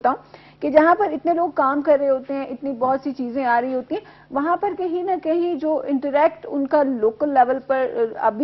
ہوں کہ جہاں پر اتنے لوگ کام کر رہے ہوتے ہیں، اتنی بہت سی چیزیں آ رہی ہوتی ہیں، وہاں پر کہیں نہ کہیں جو انٹریکٹ ان کا لوکل لیول پر اب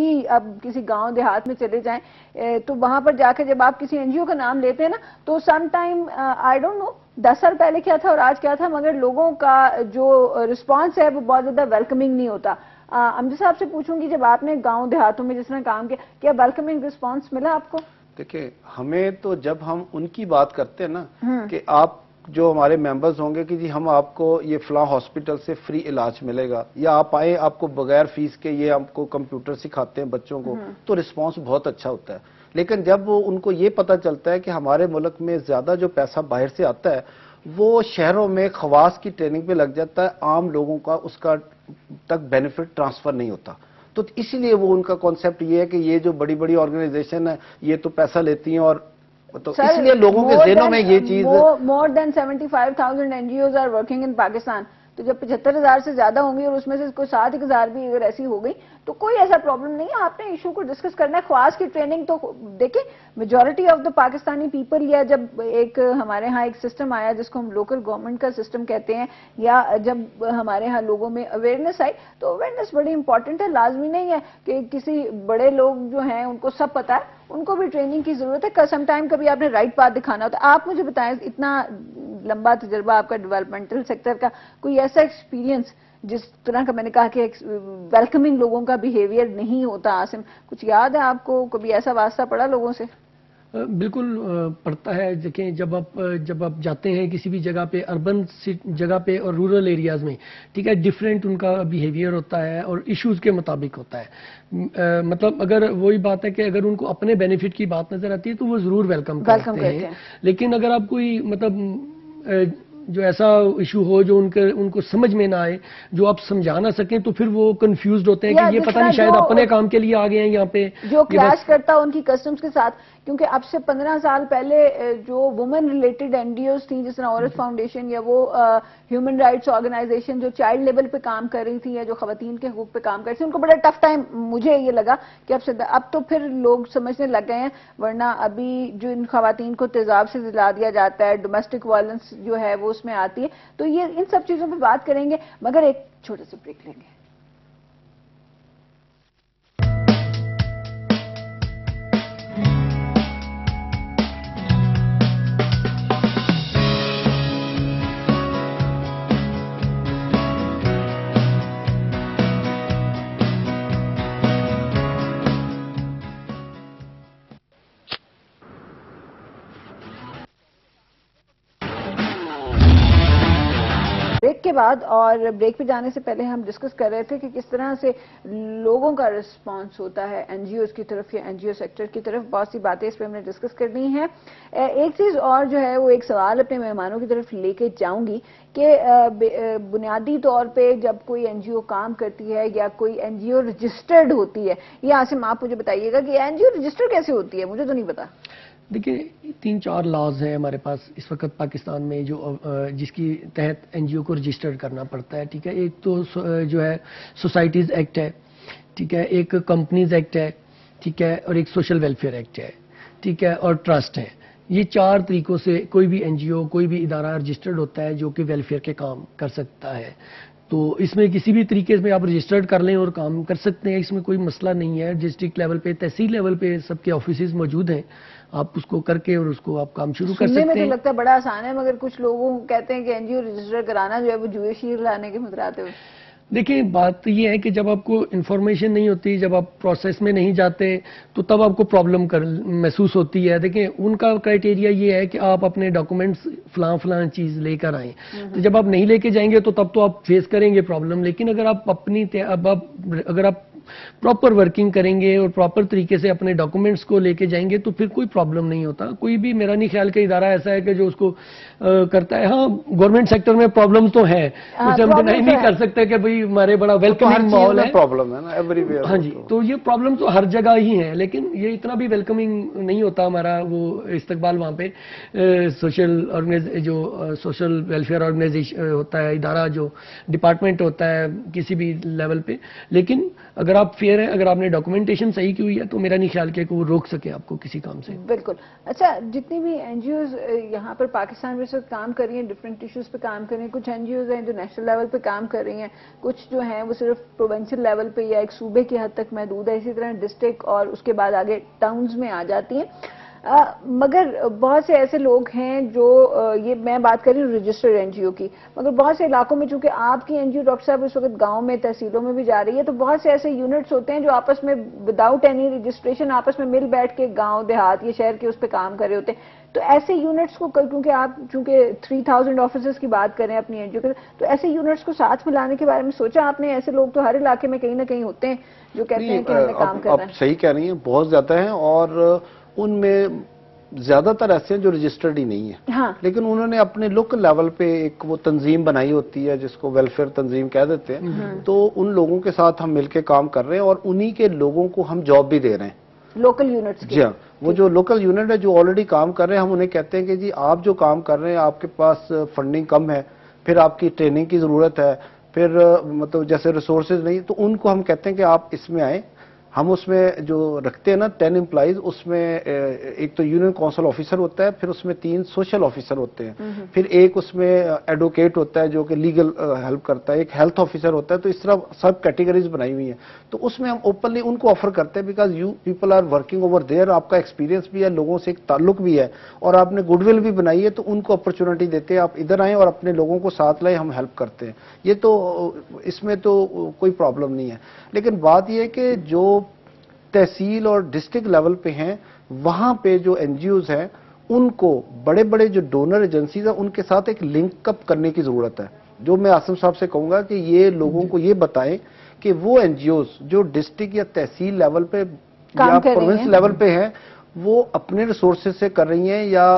کسی گاؤں دیہات میں چلے جائیں تو وہاں پر جا کے جب آپ کسی این جی او کا نام لیتے ہیں نا تو some time I don't know 10 سال پہلے کیا تھا اور آج کیا تھا، مگر لوگوں کا جو رسپانس ہے وہ بہت زیادہ ویلکمنگ نہیں ہوتا. امجد صاحب سے پوچھوں گی، جب آپ نے گاؤں دیہاتوں میں جس طرح کام کیا ویلکمنگ رسپانس ملا آپ کو؟ دیکھیں، ہمیں تو جب ہم ان کی بات کرتے ہیں نا کہ آپ جو ہمارے ممبرز ہوں گے کہ جی ہم آپ کو یہ فلاں ہاسپٹل سے فری علاج ملے گا، یا آپ آئیں آپ کو بغیر فیس کے یہ آپ کو کمپیوٹر سکھاتے ہیں بچوں کو، تو رسپانس بہت اچھا ہوتا ہے. لیکن جب ان کو یہ پتہ چلتا ہے کہ ہمارے ملک میں زیادہ جو پیسہ باہر سے آتا ہے وہ شہروں میں خواص کی ٹریننگ پہ لگ جاتا ہے، عام لوگوں کا اس کا تک بینیفٹ ٹرانسفر نہیں ہوتا. تو اسی لیے وہ ان کا کانسیپٹ یہ ہے کہ یہ جو بڑی بڑی آرگنائزیشن ہے یہ تو پیسہ لیتی ہیں، اور تو اس لیے لوگوں کے ذہنوں میں یہ چیز more than 75,000 NGOs are working in Pakistan. تو جب 75,000 سے زیادہ ہوں گی اور اس میں سے کوئی 7,000 بھی اگر ایسی ہو گئی تو کوئی ایسا پرابلم نہیں ہے. آپ نے ایشو کو ڈسکس کرنا ہے. خواص کی ٹریننگ تو دیکھیں majority of the Pakistani people, یا جب ایک ہمارے ہاں ایک سسٹم آیا جس کو ہم لوکل گورنمنٹ کا سسٹم کہتے ہیں، یا جب ہمارے ہاں لوگوں میں اویئرنیس آئی تو اویئرنیس بڑی امپورٹنٹ ہے. لازمی نہیں ہے کہ کسی بڑے لوگ جو ہیں ان کو سب پتہ ہے، ان کو بھی ٹریننگ کی ضرورت ہے. سم ٹائم کبھی آپ نے رائٹ پاتھ دکھانا ہوتا ہے. آپ مجھے بتائیں، اتنا لمبا تجربہ آپ کا ڈیولپمنٹل سیکٹر کا، کوئی ایسا ایکسپیرینس جس طرح کا میں نے کہا کہ ویلکمنگ لوگوں کا بیہیویئر نہیں ہوتا، عاصم کچھ یاد ہے آپ کو؟ کبھی ایسا واسطہ پڑا لوگوں سے؟ بالکل پڑتا ہے. دیکھیں جب آپ جاتے ہیں کسی بھی جگہ پہ، اربن جگہ پہ اور رورل ایریاز میں، ٹھیک ہے، ڈفرینٹ ان کا بیہیویئر ہوتا ہے اور ایشوز کے مطابق ہوتا ہے. مطلب اگر وہی بات ہے کہ اگر ان کو اپنے بینیفٹ کی بات نظر آتی ہے تو وہ ضرور ویلکم کرتے ہیں. لیکن اگر آپ کوئی مطلب جو ایسا ایشو ہو جو ان کو سمجھ میں نہ آئے، جو آپ سمجھا نہ سکیں، تو پھر وہ کنفیوزڈ ہوتے ہیں کہ یہ پتہ نہیں شاید اپنے کام کے لیے آ گئے ہیں یہاں پہ، جو کلیش کرتا ان کی کسٹمز کے ساتھ. کیونکہ اب سے 15 سال پہلے جو woman related N G Os تھیں، جس طرح عورت فاؤنڈیشن یا وہ ہیومن رائٹس آرگنائزیشن جو چائلڈ لیول پہ کام کر رہی تھی یا جو خواتین کے حقوق پہ کام کر رہی تھی، ان کو بڑا ٹف ٹائم مجھے یہ لگا کہ اب تو پھر لوگ سمجھنے لگ گئے ہیں. ورنہ ابھی جو ان خواتین کو تیزاب سے جلا دیا جاتا ہے، ڈومیسٹک وائلنس جو ہے وہ اس میں آتی ہے. تو یہ ان سب چیزوں پہ بات کریں گے، مگر ایک چھوٹے سے بریک لیں گے. بریک کے بعد اور بریک پہ جانے سے پہلے ہم ڈسکس کر رہے تھے کہ کس طرح سے لوگوں کا رسپانس ہوتا ہے این جی اوز کی طرف یا این جی او سیکٹر کی طرف. بہت سی باتیں اس پہ ہم نے ڈسکس کرنی ہے. ایک چیز اور جو ہے وہ ایک سوال اپنے مہمانوں کی طرف لے کے جاؤں گی کہ بنیادی طور پہ جب کوئی این جی او کام کرتی ہے یا کوئی این جی او رجسٹرڈ ہوتی ہے، یہ عاصم آپ مجھے بتائیے گا کہ این جی او رجسٹر کیسے ہوتی ہے؟ مجھے تو نہیں پتا. دیکھیں 3-4 لاز ہیں ہمارے پاس اس وقت پاکستان میں جس کی تحت این جی او کو رجسٹر کرنا پڑتا ہے. ٹھیک ہے، ایک تو جو ہے سوسائٹیز ایکٹ ہے، ٹھیک ہے، ایک کمپنیز ایکٹ ہے، ٹھیک ہے، اور ایک سوشل ویلفیئر ایکٹ ہے، ٹھیک ہے، اور ٹرسٹ ہے. یہ 4 طریقوں سے کوئی بھی این جی او، کوئی بھی ادارہ رجسٹرڈ ہوتا ہے جو کہ ویلفیئر کے کام کر سکتا ہے. تو اس میں کسی بھی طریقے سے آپ رجسٹرڈ کر لیں اور کام کر سکتے ہیں، اس میں کوئی مسئلہ نہیں ہے. ڈسٹرکٹ لیول پہ، تحصیل لیول پہ سب کے آفیسز موجود ہیں، آپ اس کو کر کے اور اس کو آپ کام شروع کر سکتے ہیں. سننے میں تو لگتا ہے بڑا آسان ہے، مگر کچھ لوگوں کہتے ہیں کہ این جی او رجسٹر کرانا جو ہے وہ جوئے شیر لانے کے متراتے ہو. دیکھیں بات یہ ہے کہ جب آپ کو انفارمیشن نہیں ہوتی، جب آپ پروسیس میں نہیں جاتے تو تب آپ کو پرابلم محسوس ہوتی ہے. دیکھیں ان کا کرائٹیریا یہ ہے کہ آپ اپنے ڈاکومنٹس فلاں چیز لے کر آئیں. تو جب آپ نہیں لے کے جائیں گے تو تب تو آپ فیس کریں گے پرابلم. لیکن اگر آپ پراپر ورکنگ کریں گے اور پراپر طریقے سے اپنے ڈاکومنٹس کو لے کے جائیں گے تو پھر کوئی پرابلم نہیں ہوتا. کوئی بھی میرا نہیں خیال کہ ادارہ ایسا ہے کہ جو اس کو کرتا ہے. ہاں گورنمنٹ سیکٹر میں پرابلم تو ہے، اسے ہم ڈینائی نہیں کر سکتے کہ بھئی ہمارے بڑا ویلکمنگ ماحول ہے. ہاں جی، تو یہ پرابلم تو ہر جگہ ہی ہے، لیکن یہ اتنا بھی ویلکمنگ نہیں ہوتا ہمارا وہ استقبال وہاں پہ. سوشل ویلفیئر آرگنائزیشن ہوتا ہے، ادارہ جو ڈپارٹمنٹ ہوتا ہے کسی بھی لیول پہ. لیکن اگر اگر آپ فیئر ہیں, اگر آپ نے ڈاکومنٹیشن صحیح کی ہوئی ہے, تو میرا نہیں خیال کہ وہ روک سکے آپ کو کسی کام سے. بالکل. اچھا, جتنی بھی این جی اوز یہاں پر پاکستان میں اس وقت کام کر رہی ہیں, ڈفرینٹ ایشوز پہ کام کر رہی ہیں, کچھ این جی اوز ہیں جو نیشنل لیول پہ کام کر رہی ہیں, کچھ جو ہیں وہ صرف پروونشل لیول پہ یا ایک صوبے کی حد تک محدود ہے, اسی طرح ڈسٹرکٹ اور اس کے بعد آگے ٹاؤنز میں آ جاتی ہیں. مگر بہت سے ایسے لوگ ہیں جو یہ میں بات کر رہی ہوں رجسٹرڈ این جی او کی, مگر بہت سے علاقوں میں چونکہ آپ کی این جی او ڈاکٹر صاحب اس وقت گاؤں میں تحصیلوں میں بھی جا رہی ہے, تو بہت سے ایسے یونٹس ہوتے ہیں جو آپس میں وداؤٹ اینی رجسٹریشن آپس میں مل بیٹھ کے گاؤں دیہات یا شہر کے اس پہ کام کر رہے ہوتے ہیں. تو ایسے یونٹس کو, کیونکہ آپ چونکہ 3000 آفیسرز کی بات کریں اپنی این جی او کے, تو ایسے یونٹس کو ساتھ ملانے کے بارے میں سوچا آپ نے؟ ایسے لوگ تو ہر علاقے میں کہیں نہ کہیں ہوتے ہیں جو کہتے ہیں کہ ہم نے کام کرنا ہے. آپ صحیح کہہ رہی ہیں, بہت زیادہ ہیں, اور ان میں زیادہ تر ایسے ہیں جو رجسٹرڈ ہی نہیں ہیں. ہاں, لیکن انہوں نے اپنے لوکل لیول پہ ایک وہ تنظیم بنائی ہوتی ہے جس کو ویلفیئر تنظیم کہہ دیتے ہیں, تو ان لوگوں کے ساتھ ہم مل کے کام کر رہے ہیں, اور انہی کے لوگوں کو ہم جاب بھی دے رہے ہیں, لوکل یونٹس. جی ہاں, وہ جو لوکل یونٹ ہے جو آلریڈی کام کر رہے ہیں, ہم انہیں کہتے ہیں کہ جی آپ جو کام کر رہے ہیں, آپ کے پاس فنڈنگ کم ہے, پھر آپ کی ٹریننگ کی ضرورت ہے, پھر مطلب جیسے ریسورسز نہیں, تو ان کو ہم کہتے ہیں کہ آپ اس میں آئیں. ہم اس میں جو رکھتے ہیں نا 10 امپلائیز, اس میں ایک تو یونین کونسل آفیسر ہوتا ہے, پھر اس میں 3 سوشل آفیسر ہوتے ہیں, پھر ایک اس میں ایڈوکیٹ ہوتا ہے جو کہ لیگل ہیلپ کرتا ہے, ایک ہیلتھ آفیسر ہوتا ہے. تو اس طرح سب کیٹیگریز بنائی ہوئی ہیں. تو اس میں ہم اوپنلی ان کو آفر کرتے ہیں, because you people are working over there, آپ کا ایکسپیرینس بھی ہے, لوگوں سے ایک تعلق بھی ہے, اور آپ نے گڈ ول بھی بنائی ہے, تو ان کو اپرچونٹی دیتے ہیں آپ ادھر آئیں اور اپنے لوگوں کو ساتھ لائیں, ہم ہیلپ کرتے ہیں. یہ تو اس میں تو کوئی پرابلم نہیں ہے. لیکن بات یہ ہے کہ جو تحصیل اور ڈسٹرکٹ لیول پہ ہیں, وہاں پہ جو این جی اوز ہیں ان کو بڑے بڑے جو ڈونر ایجنسیز ہیں ان کے ساتھ ایک لنک اپ کرنے کی ضرورت ہے. جو میں عاصم صاحب سے کہوں گا کہ یہ لوگوں کو یہ بتائیں کہ وہ این جی اوز جو ڈسٹرکٹ یا تحصیل لیول پہ یا پروونس لیول پہ ہیں, وہ اپنے ریسورسز سے کر رہی ہیں یا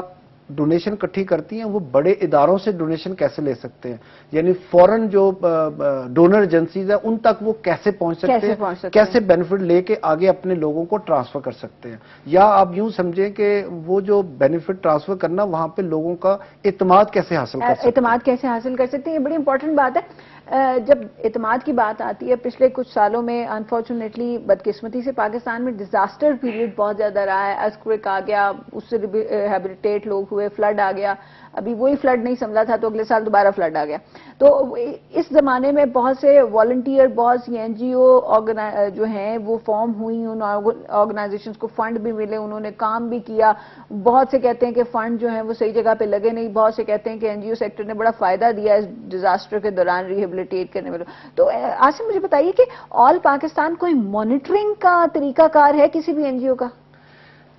ڈونیشن اکٹھی کرتی ہیں, وہ بڑے اداروں سے ڈونیشن کیسے لے سکتے ہیں, یعنی فورن جو ڈونر ایجنسیز ہیں ان تک وہ کیسے پہنچ سکتے ہیں, کیسے بینیفٹ لے کے آگے اپنے لوگوں کو ٹرانسفر کر سکتے ہیں. یا آپ یوں سمجھیں کہ وہ جو بینیفٹ ٹرانسفر کرنا, وہاں پہ لوگوں کا اعتماد کیسے حاصل کر سکتے ہیں, اعتماد کیسے حاصل کر سکتے ہیں. یہ بڑی امپورٹنٹ بات ہے. جب اعتماد کی بات آتی ہے, پچھلے کچھ سالوں میں انفارچونیٹلی بدقسمتی سے پاکستان میں ڈیزاسٹر پیریڈ بہت زیادہ رہا ہے. ارتھکویک آ گیا, اس سے ریہیبلیٹیٹ لوگ ہوئے, فلڈ آ گیا, ابھی وہی فلڈ نہیں سنبھلا تھا تو اگلے سال دوبارہ فلڈ آ گیا. تو اس زمانے میں بہت سے والنٹیئر, بہت سی این جی او جو ہیں وہ فارم ہوئی, ان آرگنائزیشنز کو فنڈ بھی ملے, انہوں نے کام بھی کیا. بہت سے کہتے ہیں کہ فنڈ جو ہیں وہ صحیح جگہ پہ لگے نہیں, بہت سے کہتے ہیں کہ این جی او سیکٹر نے بڑا فائدہ دیا اس ڈیزاسٹر کے دوران ریہیبلیٹیٹ کرنے میں. تو عاصم مجھے بتائیے کہ آل پاکستان کوئی مانیٹرنگ کا طریقہ کار ہے کسی بھی این جی او کا؟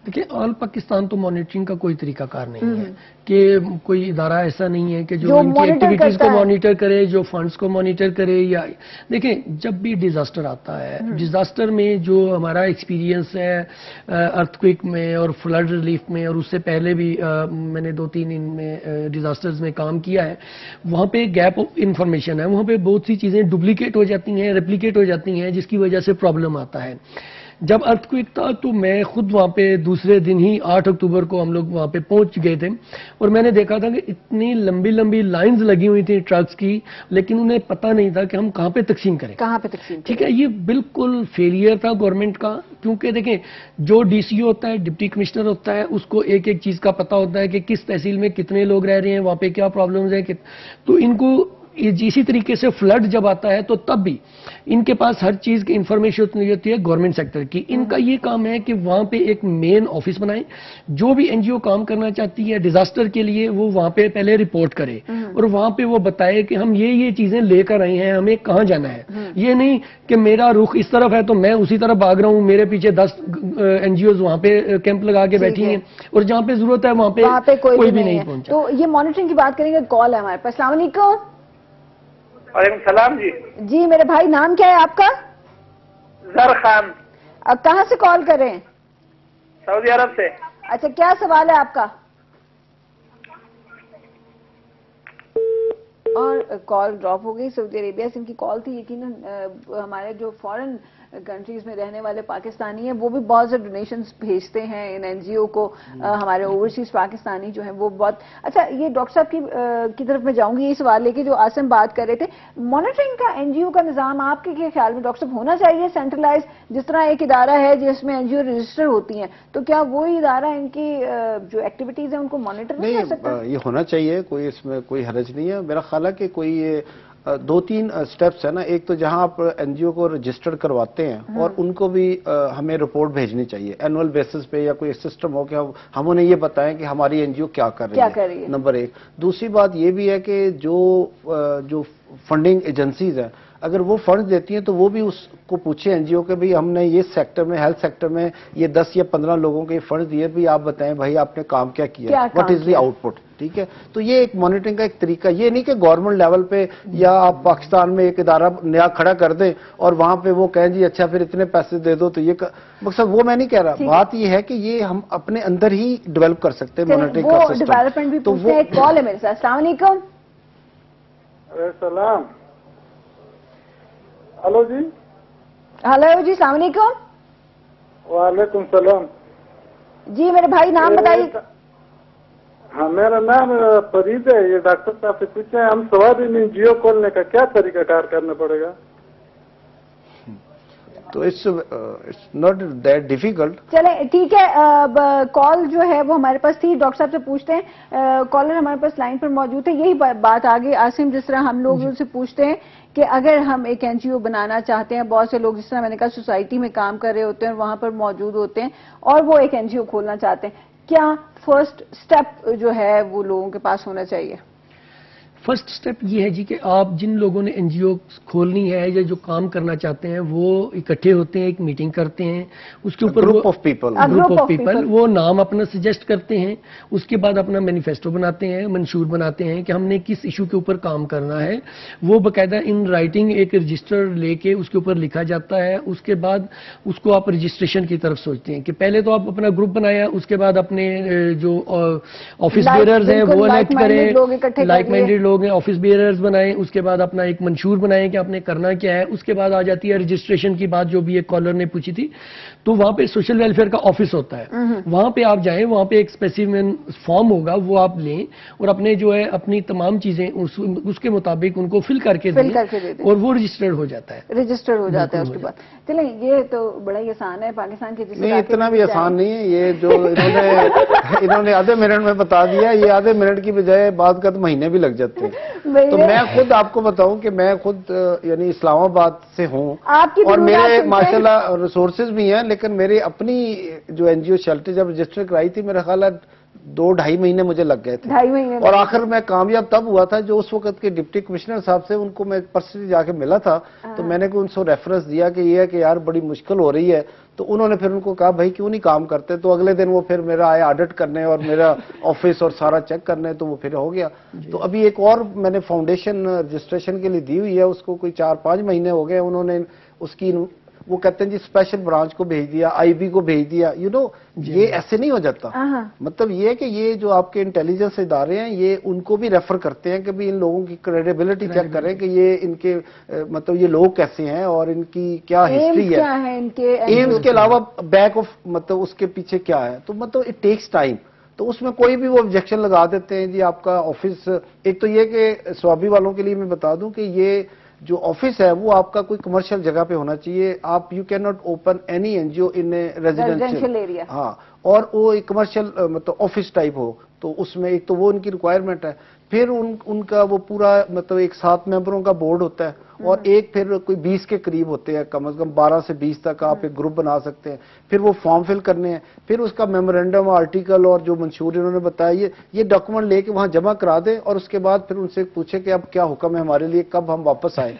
دیکھیں, آل پاکستان تو مانیٹرنگ کا کوئی طریقہ کار نہیں ہے, کہ کوئی ادارہ ایسا نہیں ہے کہ جو ان کی ایکٹیویٹیز کو مانیٹر کرے, جو فنڈز کو مانیٹر کرے. یا دیکھیں, جب بھی ڈیزاسٹر آتا ہے, ڈیزاسٹر میں جو ہمارا ایکسپیرینس ہے ارتھکویک میں اور فلڈ ریلیف میں, اور اس سے پہلے بھی میں نے 2-3 ان میں ڈیزاسٹرز میں کام کیا ہے, وہاں پہ گیپ آف انفارمیشن ہے, وہاں پہ بہت سی چیزیں ڈپلیکیٹ ہو جاتی ہیں, ریپلیکیٹ ہو جاتی ہیں, جس کی وجہ سے پرابلم آتا ہے. جب ارتھکویک تھا تو میں خود وہاں پہ دوسرے دن ہی 8 اکتوبر کو ہم لوگ وہاں پہ پہنچ گئے تھے, اور میں نے دیکھا تھا کہ اتنی لمبی لمبی لائنز لگی ہوئی تھی ٹرکس کی, لیکن انہیں پتہ نہیں تھا کہ ہم کہاں پہ تقسیم کریں, کہاں پہ تقسیم. ٹھیک ہے, یہ بالکل فیلئر تھا گورنمنٹ کا. کیونکہ دیکھیں, جو ڈی سی او ہوتا ہے, ڈپٹی کمشنر ہوتا ہے, اس کو ایک ایک چیز کا پتہ ہوتا ہے کہ کس تحصیل میں کتنے لوگ رہ رہے ہیں, وہاں پہ کیا پرابلمز ہیں. تو ان کو اسی طریقے سے فلڈ جب آتا ہے تو تب بھی ان کے پاس ہر چیز کی انفارمیشن ہوتی ہے گورنمنٹ سیکٹر کی. ان کا یہ کام ہے کہ وہاں پہ ایک مین آفس بنائیں, جو بھی این جی او کام کرنا چاہتی ہے ڈیزاسٹر کے لیے, وہ وہاں پہ پہلے رپورٹ کرے, اور وہاں پہ وہ بتائے کہ ہم یہ چیزیں لے کر آئے ہیں, ہمیں کہاں جانا ہے. یہ نہیں کہ میرا رخ اس طرف ہے تو میں اسی طرف بھاگ رہا ہوں, میرے پیچھے 10 این جی اوز وہاں پہ کیمپ لگا کے بیٹھی ہیں, اور جہاں پہ ضرورت ہے وہاں پہ کوئی بھی نہیں پہنچا. تو یہ مانیٹرنگ کی بات کریں گے. کال ہے ہمارے پاس. السلام علیکم. وعلیکم السلام. جی میرے بھائی, نام کیا ہے آپ کا؟ زر خان. اب کہاں سے کال کر رہے ہیں؟ سعودی عرب سے. اچھا, کیا سوال ہے آپ کا؟ اور کال ڈراپ ہو گئی. سعودی عربیہ سے ان کی کال تھی. یقیناً ہمارے جو فورن کنٹریز میں رہنے والے پاکستانی ہیں وہ بھی بہت سے ڈونیشنز بھیجتے ہیں ان این جی او کو. ہمارے اوورسیز پاکستانی جو ہیں وہ بہت اچھا. یہ ڈاکٹر صاحب کی طرف میں جاؤں گی, یہ سوال لے کے جو آسم بات کر رہے تھے, مانیٹرنگ کا این جی او کا نظام آپ کے کیا خیال میں ڈاکٹر صاحب ہونا چاہیے سینٹرلائز؟ جس طرح ایک ادارہ ہے جس میں این جی او رجسٹر ہوتی ہیں, تو کیا وہی ادارہ ان کی جو ایکٹیویٹیز ہیں ان کو مانیٹر نہیں کر سکتا؟ یہ ہونا چاہیے, کوئی اس میں کوئی حرج نہیں ہے. میرا خیال ہے کہ کوئی یہ 2-3 سٹیپس ہیں نا. ایک تو جہاں آپ این جی او کو رجسٹر کرواتے ہیں اور ان کو بھی ہمیں رپورٹ بھیجنی چاہیے اینول بیسس پہ, یا کوئی سسٹم ہو کہ ہم انہیں یہ بتائیں کہ ہماری این جی او کیا کر رہی ہے, نمبر 1. دوسری بات یہ بھی ہے کہ جو فنڈنگ ایجنسیز ہیں اگر وہ فنڈ دیتی ہیں تو وہ بھی اس کو پوچھیں این جی او کہ بھئی ہم نے یہ سیکٹر میں, ہیلتھ سیکٹر میں یہ 10 یا 15 لوگوں کے فنڈ دیے, بھی آپ بتائیں بھائی آپ نے کام کیا کیا, what is the out put. ٹھیک ہے, تو یہ ایک مانیٹرنگ کا ایک طریقہ. یہ نہیں کہ گورنمنٹ لیول پہ یا آپ پاکستان میں ایک ادارہ نیا کھڑا کر دیں اور وہاں پہ وہ کہیں جی اچھا پھر اتنے پیسے دے دو, تو یہ مقصد وہ میں نہیں کہہ رہا. بات یہ ہے کہ یہ ہم اپنے اندر ہی ڈیولپ کر سکتے ہیں مانیٹرنگ کا سسٹم. ڈیولپمنٹ بھی پوچھتے ہیں. ایک کال ہے میرے ساتھ. السلام علیکم. السلام. ہلو جی. ہلو جی, السلام علیکم. وعلیکم السلام. جی میرے بھائی نام بتائیے. ہاں میرا نام فرید ہے. یہ ڈاکٹر صاحب سے پوچھے ہم سواری میں این جی او کھولنے کا کیا طریقہ کار کرنا پڑے گا؟ تو اٹس ناٹ دیٹ ڈیفیکلٹ. چلیں ٹھیک ہے, کال جو ہے وہ ہمارے پاس تھی, ڈاکٹر صاحب سے پوچھتے ہیں. کالر ہمارے پاس لائن پر موجود ہے. یہی بات آگے آسم, جس طرح ہم لوگ ان سے پوچھتے ہیں کہ اگر ہم ایک این جی او بنانا چاہتے ہیں, بہت سے لوگ جس طرح میں نے کہا سوسائٹی میں کام کر رہے ہوتے ہیں اور وہاں پر موجود ہوتے ہیں اور وہ ایک این جی او کھولنا چاہتے ہیں, کیا فرسٹ سٹیپ جو ہے وہ لوگوں کے پاس ہونا چاہیے؟ فرسٹ سٹیپ یہ ہے جی کہ آپ جن لوگوں نے این جی او کھولنی ہے یا جو کام کرنا چاہتے ہیں وہ اکٹھے ہوتے ہیں, ایک میٹنگ کرتے ہیں, اس کے اوپر گروپ آف پیپل وہ نام اپنا سجیسٹ کرتے ہیں, اس کے بعد اپنا مینیفیسٹو بناتے ہیں, منشور بناتے ہیں کہ ہم نے کس ایشو کے اوپر کام کرنا ہے. وہ باقاعدہ ان رائٹنگ ایک رجسٹر لے کے اس کے اوپر لکھا جاتا ہے. اس کے بعد اس کو آپ رجسٹریشن کی طرف سوچتے ہیں کہ پہلے تو آپ اپنا گروپ بنایا, اس کے بعد اپنے جو آفس بیئررز ہیں وہ الیکٹ کریں, لائک مائنڈیڈ لوگ ہیں آفس بیئررز بنائیں, اس کے بعد اپنا ایک منشور بنائیں کہ آپ نے کرنا کیا ہے. اس کے بعد آ جاتی ہے رجسٹریشن کی بات, جو بھی ایک کالر نے پوچھی تھی. تو وہاں پہ سوشل ویلفیئر کا آفس ہوتا ہے, وہاں پہ آپ جائیں, وہاں پہ ایک اسپیسیفک فارم ہوگا, وہ آپ لیں اور اپنے جو ہے اپنی تمام چیزیں اس کے مطابق ان کو فل کر کے دیں اور وہ رجسٹرڈ ہو جاتا ہے. اس کے بعد چلیں, یہ تو بڑا ہی آسان ہے. پاکستان کے نہیں اتنا بھی آسان نہیں ہے یہ جو انہوں نے آدھے منٹ میں بتا دیا. یہ آدھے منٹ کی بجائے بعد کا تو مہینے بھی لگ جاتے ہیں. تو میں خود آپ کو بتاؤں کہ میں خود یعنی اسلام آباد سے ہوں اور میرے ماشاءاللہ ریسورسز بھی ہیں, لیکن میری اپنی جو این جی او شیلٹر جب رجسٹر کرائی تھی میرا خیال ہے 2-2.5 مہینے مجھے لگ گئے تھے. اور آخر میں کامیاب تب ہوا تھا جو اس وقت کے ڈپٹی کمشنر صاحب سے, ان کو میں پرسنلی جا کے ملا تھا, تو میں نے ان سے ریفرنس دیا کہ یہ ہے کہ یار بڑی مشکل ہو رہی ہے. تو انہوں نے پھر ان کو کہا بھائی کیوں نہیں کام کرتے, تو اگلے دن وہ پھر میرا آئے آڈٹ کرنے اور میرا آفس اور سارا چیک کرنے, تو وہ پھر ہو گیا. تو ابھی ایک اور میں نے فاؤنڈیشن رجسٹریشن کے لیے دی ہوئی ہے, اس کو کوئی 4-5 مہینے ہو گئے. انہوں نے اس کی وہ کہتے ہیں جی اسپیشل برانچ کو بھیج دیا, آئی بی کو بھیج دیا. یہ ایسے نہیں ہو جاتا. مطلب یہ ہے کہ یہ جو آپ کے انٹیلیجنس ادارے ہیں یہ ان کو بھی ریفر کرتے ہیں کہ بھی ان لوگوں کی کریڈیبلٹی چیک کریں کہ یہ ان کے مطلب یہ لوگ کیسے ہیں اور ان کی کیا ہسٹری ہے, ایمز کے علاوہ بیک آف مطلب اس کے پیچھے کیا ہے. تو مطلب اٹ ٹیکس ٹائم. تو اس میں کوئی بھی وہ آبجیکشن لگا دیتے ہیں جی آپ کا آفس. ایک تو یہ کہ سوابی والوں کے لیے میں بتا دوں کہ یہ جو آفس ہے وہ آپ کا کوئی کمرشل جگہ پہ ہونا چاہیے. آپ you can not open any N G O in residential area. ہاں, اور وہ ایک کمرشل مطلب آفس ٹائپ ہو. تو اس میں ایک تو وہ ان کی ریکوائرمنٹ ہے. پھر ان کا وہ پورا مطلب ایک 7 ممبروں کا بورڈ ہوتا ہے اور ایک پھر کوئی 20 کے قریب ہوتے ہیں, کم از کم 12 سے 20 تک آپ ایک گروپ بنا سکتے ہیں. پھر وہ فارم فل کرنے ہیں, پھر اس کا میمورینڈم آرٹیکل اور جو منشور انہوں نے بتایا یہ ڈاکومنٹ لے کے وہاں جمع کرا دیں اور اس کے بعد پھر ان سے پوچھے کہ اب کیا حکم ہے ہمارے لیے, کب ہم واپس آئیں.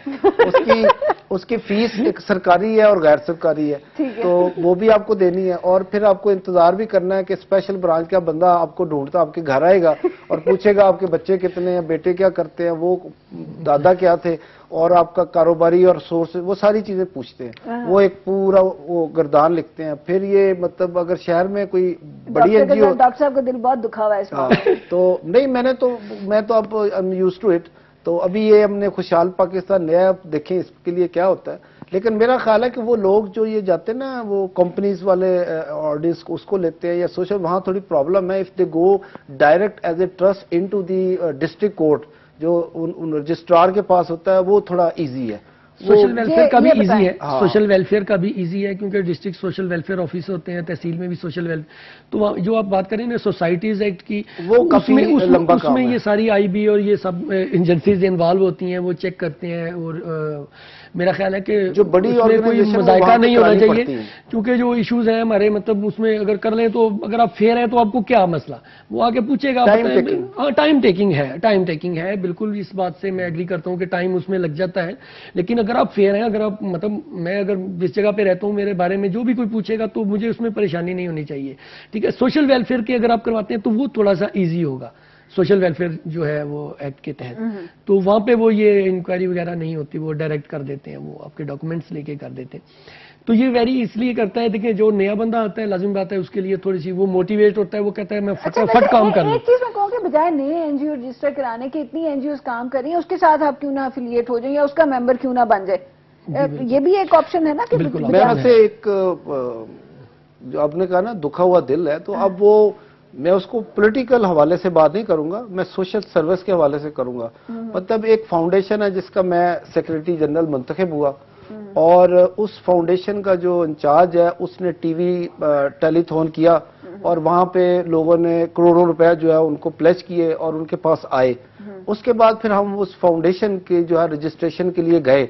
اس کی فیس ایک سرکاری ہے اور غیر سرکاری ہے, تو وہ بھی آپ کو دینی ہے. اور پھر آپ کو انتظار بھی کرنا ہے کہ اسپیشل برانچ کا بندہ آپ کو ڈھونڈتا آپ کے گھر آئے گا اور پوچھے گا آپ کے بچے کتنے ہیں, بیٹے کیا کرتے ہیں, وہ دادا کیا تھے, اور آپ کا کاروباری اور سورس, وہ ساری چیزیں پوچھتے ہیں. وہ ایک پورا وہ گردان لکھتے ہیں. پھر یہ مطلب اگر شہر میں کوئی بڑی این جی او, ڈاکٹر صاحب کا دل بہت دکھا ہوا ہے اس میں. تو نہیں میں تو اب یوز ٹو اٹ. تو ابھی یہ ہم نے خوشحال پاکستان نیا دیکھیں اس کے لیے کیا ہوتا ہے لیکن میرا خیال ہے کہ وہ لوگ جو یہ جاتے ہیں نا وہ کمپنیز والے آڈیٹس اس کو لیتے ہیں یا سوشل، وہاں تھوڑی پرابلم ہے. If they go direct as a trust into the district court جو رجسٹرار کے پاس ہوتا ہے وہ تھوڑا ایزی ہے. سوشل ویلفیئر کا بھی ایزی ہے، ہاں. سوشل ویلفیئر کا بھی ایزی ہے کیونکہ ڈسٹرکٹ سوشل ویلفیئر آفس ہوتے ہیں، تحصیل میں بھی سوشل ویلفیئر. تو جو آپ بات کریں نا سوسائٹیز ایکٹ کی، وہ کافی لمبا اس کام میں ہے. یہ ساری آئی بی اور یہ سب ایجنسیز انوالو ہوتی ہیں، وہ چیک کرتے ہیں. اور میرا خیال ہے کہ جو بڑی اس میں کوئی آرگنائزیشن مذائقہ نہیں ہونا کرانی چاہیے پڑتی ہیں. کیونکہ جو ایشوز ہیں ہمارے مطلب اس میں اگر کر لیں تو اگر آپ فیئر ہیں تو آپ کو کیا مسئلہ، وہ آگے پوچھے گا. ٹائم ٹیکنگ ہے بالکل، اس بات سے میں ایگری کرتا ہوں کہ ٹائم اس میں لگ جاتا ہے. لیکن اگر آپ فیئر ہیں، اگر آپ مطلب میں اگر جس جگہ پہ رہتا ہوں میرے بارے میں جو بھی کوئی پوچھے گا تو مجھے اس میں پریشانی نہیں ہونی چاہیے. ٹھیک ہے، سوشل ویلفیئر کے اگر آپ کرواتے ہیں تو وہ تھوڑا سا ایزی ہوگا. سوشل ویلفیئر جو ہے وہ ایکٹ کے تحت، تو وہاں پہ وہ یہ انکوائری وغیرہ نہیں ہوتی، وہ ڈائریکٹ کر دیتے ہیں، وہ آپ کے ڈاکومنٹس لے کے کر دیتے ہیں. تو یہ ویری اس لیے کرتا ہے. دیکھیں جو نیا بندہ آتا ہے لازم بات ہے اس کے لیے تھوڑی سی وہ موٹیویٹ ہوتا ہے، وہ کہتا ہے میں فٹافٹ کام کر لوں. ایک چیز میں کہوں کہ بجائے نئے این جی او رجسٹر کرانے کے اتنی این جی اوز کام کر رہی ہیں، اس کے ساتھ آپ کیوں نہ افیلیٹ ہو جائیں یا اس کا ممبر کیوں نہ بن جائے. یہ بھی ایک آپشن ہے نا کہ میں ویسے ایک جو آپ نے کہا نا دکھا ہوا دل ہے، تو اب وہ میں اس کو پولیٹیکل حوالے سے بات نہیں کروں گا، میں سوشل سروس کے حوالے سے کروں گا. مطلب ایک فاؤنڈیشن ہے جس کا میں سیکریٹری جنرل منتخب ہوا، اور اس فاؤنڈیشن کا جو انچارج ہے اس نے ٹی وی ٹیلی تھون کیا، اور وہاں پہ لوگوں نے کروڑوں روپے جو ہے ان کو پلیج کیے اور ان کے پاس آئے. اس کے بعد پھر ہم اس فاؤنڈیشن کے جو ہے رجسٹریشن کے لیے گئے،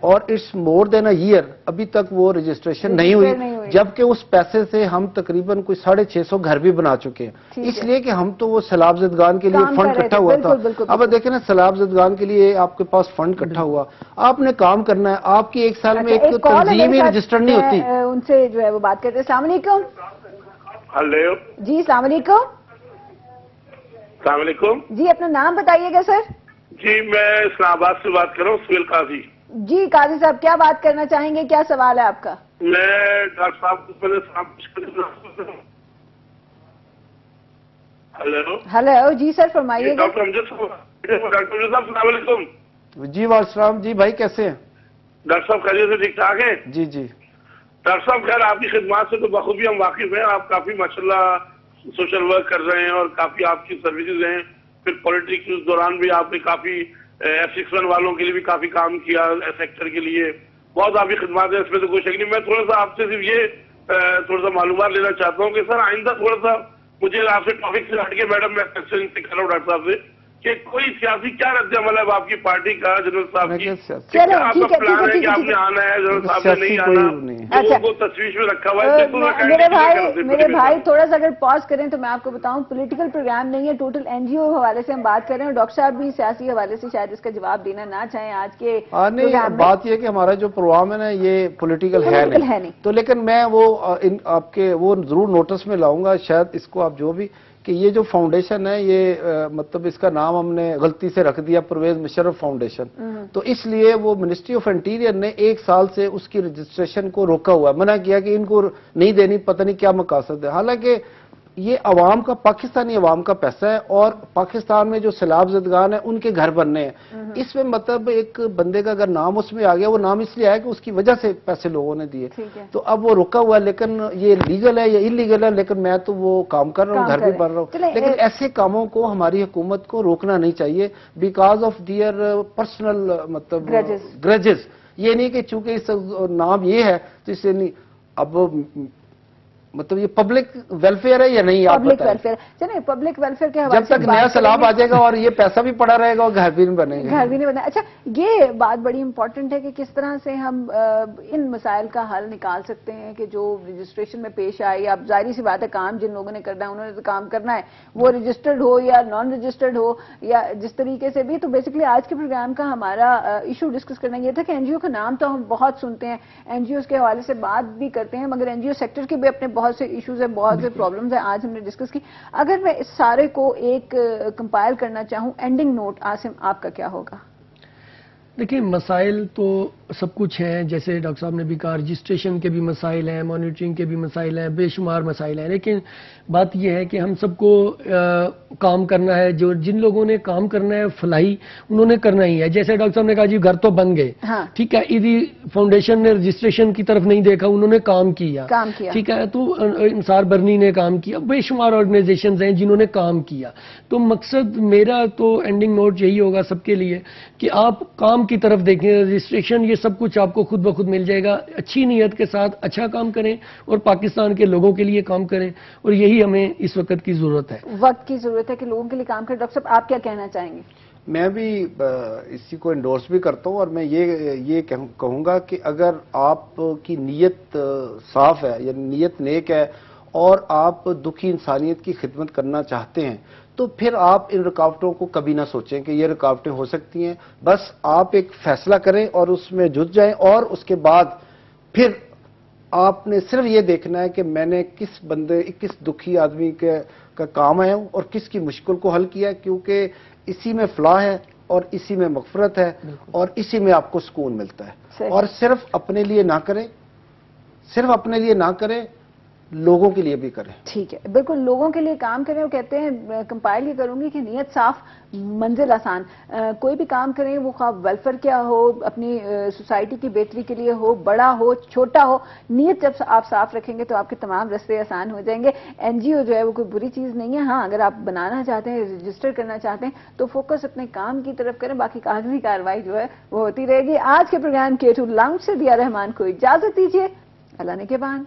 اور it's more then a year ابھی تک وہ رجسٹریشن نہیں ہوئی، جبکہ اس پیسے سے ہم تقریباً کوئی 650 گھر بھی بنا چکے ہیں. اس لیے کہ ہم تو وہ سیلاب زدگان کے لیے فنڈ اکٹھا ہوا تھا. اب دیکھیں نا سیلاب زدگان کے لیے آپ کے پاس فنڈ اکٹھا ہوا، آپ نے کام کرنا ہے. آپ کی ایک سال میں ایک تنظیم ہی رجسٹر نہیں ہوتی. ان سے جو ہے وہ بات کرتے ہیں. السلام علیکم. ہلو جی السلام علیکم. السلام علیکم. جی اپنا نام بتائیے گا سر. جی میں اسلام آباد سے بات کر رہا ہوں، سہیل قاضی. جی قاضی صاحب کیا بات کرنا چاہیں گے، کیا سوال ہے آپ کا؟ میں ڈاکٹر صاحب کو پہلے سلام. ہلو ہلو جی سر فرمائیے گا. ڈاکٹر امجد صاحب السلام علیکم. جی وعلیکم السلام. جی بھائی کیسے ہیں؟ ڈاکٹر صاحب خیریت سے ٹھیک ٹھاک ہیں؟ جی جی ڈاکٹر صاحب خیر آپ کی خدمات سے تو بخوبی ہم واقف ہیں. آپ کافی ماشاءاللہ سوشل ورک کر رہے ہیں اور کافی آپ کی سروسز ہیں. پھر پولیٹکس اس دوران بھی آپ نے کافی F61 والوں کے لیے بھی کافی کام کیا، سیکٹر کے لیے بہت آپ کی خدمات ہے، اس میں تو کوئی شک نہیں. میں تھوڑا سا آپ سے صرف یہ تھوڑا سا معلومات لینا چاہتا ہوں کہ سر آئندہ تھوڑا سا مجھے آپ سے ٹاپک سے ہٹ کے میڈم میں کوشچن سے کر رہا ہوں ڈاکٹر صاحب سے کہ کوئی سیاسی کیا رد عمل ہے آپ کی پارٹی کا جنرل صاحب کی، آپ کا پلان ہے کہ آپ نے آنا ہے، جنرل صاحب نے نہیں آنا، لوگوں کو تشویش میں رکھا ہوا ہے. میرے بھائی تھوڑا سا اگر پاز کریں تو میں آپ کو بتاؤں پولیٹیکل پروگرام نہیں ہے، ٹوٹل این جی او حوالے سے ہم بات کر رہے ہیں. ڈاکٹر صاحب بھی سیاسی حوالے سے شاید اس کا جواب دینا نہ چاہیں آج کے نہیں. بات یہ کہ ہمارا جو پروگرام ہے نا یہ پولیٹیکل ہے نہیں، تو لیکن میں وہ آپ کے وہ ضرور نوٹس میں لاؤں گا. شاید اس کو آپ جو بھی کہ یہ جو فاؤنڈیشن ہے یہ مطلب اس کا نام ہم نے غلطی سے رکھ دیا پرویز مشرف فاؤنڈیشن، تو اس لیے وہ منسٹری آف انٹیریئر نے 1 سال سے اس کی رجسٹریشن کو روکا ہوا ہے، منع کیا کہ ان کو نہیں دینی، پتہ نہیں کیا مقاصد ہے. حالانکہ یہ عوام کا، پاکستانی عوام کا پیسہ ہے، اور پاکستان میں جو سیلاب زدگان ہیں ان کے گھر بننے ہیں. اس میں مطلب ایک بندے کا اگر نام اس میں آ گیا، وہ نام اس لیے آیا کہ اس کی وجہ سے پیسے لوگوں نے دیے، تو اب وہ رکا ہوا ہے. لیکن یہ لیگل ہے یا انلیگل ہے، لیکن میں تو وہ کام کر رہا ہوں، گھر بھی بن رہا ہوں. لیکن ایسے کاموں کو ہماری حکومت کو روکنا نہیں چاہیے بیکاز آف دیئر پرسنل مطلب گرجز. یہ نہیں کہ چونکہ اس نام یہ ہے تو اس سے نہیں. اب مطلب یہ پبلک ویلفیئر ہے یا نہیں، آپ پبلک ویلفیئر چلیں پبلک ویلفیئر کے حوالے جب تک نیا سیلاب آ جائے گا اور یہ پیسہ بھی پڑا رہے گا اور گھر بھی نہیں بنے گا، گھر بھی نہیں بنے. اچھا یہ بات بڑی امپورٹنٹ ہے کہ کس طرح سے ہم ان مسائل کا حل نکال سکتے ہیں کہ جو رجسٹریشن میں پیش آئی. اب ظاہری سی بات ہے کام جن لوگوں نے کرنا ہے انہوں نے تو کام کرنا ہے، وہ رجسٹرڈ ہو یا نان رجسٹرڈ ہو یا جس طریقے سے بھی. تو بیسکلی آج کے پروگرام کا ہمارا ایشو ڈسکس کرنا یہ تھا کہ این جی او کا نام تو ہم بہت سنتے ہیں، این جی اوز کے حوالے سے بات بھی کرتے ہیں، مگر این جی او سیکٹر کے بھی اپنے بہت سے ایشوز ہیں، بہت سے پرابلمز ہیں، آج ہم نے ڈسکس کی. اگر میں اس سارے کو ایک کمپائل کرنا چاہوں اینڈنگ نوٹ، عاصم آپ کا کیا ہوگا؟ دیکھیں مسائل تو سب کچھ ہیں، جیسے ڈاکٹر صاحب نے بھی کہا رجسٹریشن کے بھی مسائل ہیں، مانیٹرنگ کے بھی مسائل ہیں، بے شمار مسائل ہیں، لیکن بات یہ ہے کہ ہم سب کو کام کرنا ہے. جن لوگوں نے کام کرنا ہے فلاحی، انہوں نے کرنا ہی ہے. جیسے ڈاکٹر صاحب نے کہا جی گھر تو بن گئے، ٹھیک ہے، ایدی فاؤنڈیشن نے رجسٹریشن کی طرف نہیں دیکھا، انہوں نے کام کیا، ٹھیک ہے، تو انصار برنی نے کام کیا، بے شمار آرگنائزیشنز ہیں جنہوں نے کام کیا. تو مقصد میرا تو اینڈنگ نوٹ یہی ہوگا سب کے لیے کہ آپ کام کی طرف دیکھیں. رجسٹریشن یہ سب کچھ آپ کو خود بخود مل جائے گا. اچھی نیت کے ساتھ اچھا کام کریں اور پاکستان کے لوگوں کے لیے کام کریں، اور یہی ہمیں اس وقت کی ضرورت ہے. وقت کی ضرورت ہے کہ لوگوں کے لیے کام کریں. ڈاکٹر صاحب آپ کیا کہنا چاہیں گے؟ میں بھی اسی کو انڈورس بھی کرتا ہوں، اور میں یہ کہوں گا کہ اگر آپ کی نیت صاف ہے، یعنی نیت نیک ہے، اور آپ دکھی انسانیت کی خدمت کرنا چاہتے ہیں، تو پھر آپ ان رکاوٹوں کو کبھی نہ سوچیں کہ یہ رکاوٹیں ہو سکتی ہیں. بس آپ ایک فیصلہ کریں اور اس میں جت جائیں، اور اس کے بعد پھر آپ نے صرف یہ دیکھنا ہے کہ میں نے کس دکھی آدمی کا کام آیا ہوں اور کس کی مشکل کو حل کیا ہے، کیونکہ اسی میں فلاح ہے اور اسی میں مغفرت ہے اور اسی میں آپ کو سکون ملتا ہے. اور صرف اپنے لیے نہ کریں، لوگوں کے لیے بھی کریں. ٹھیک ہے، بالکل لوگوں کے لیے کام کریں. وہ کہتے ہیں کمپائل یہ کروں گی کہ نیت صاف منزل آسان. کوئی بھی کام کریں، وہ خواہ ویلفیئر کیا ہو، اپنی سوسائٹی کی بہتری کے لیے ہو، بڑا ہو چھوٹا ہو، نیت جب آپ صاف رکھیں گے تو آپ کے تمام راستے آسان ہو جائیں گے. این جی او جو ہے وہ کوئی بری چیز نہیں ہے. ہاں، اگر آپ بنانا چاہتے ہیں، رجسٹر کرنا چاہتے ہیں تو فوکس اپنے کام کی طرف کریں، باقی کاغذی کارروائی جو ہے وہ ہوتی رہے گی. آج کے پروگرام K2 لاؤنج سے دیا رحمان کو اجازت دیجیے. اللہ نے کے بان.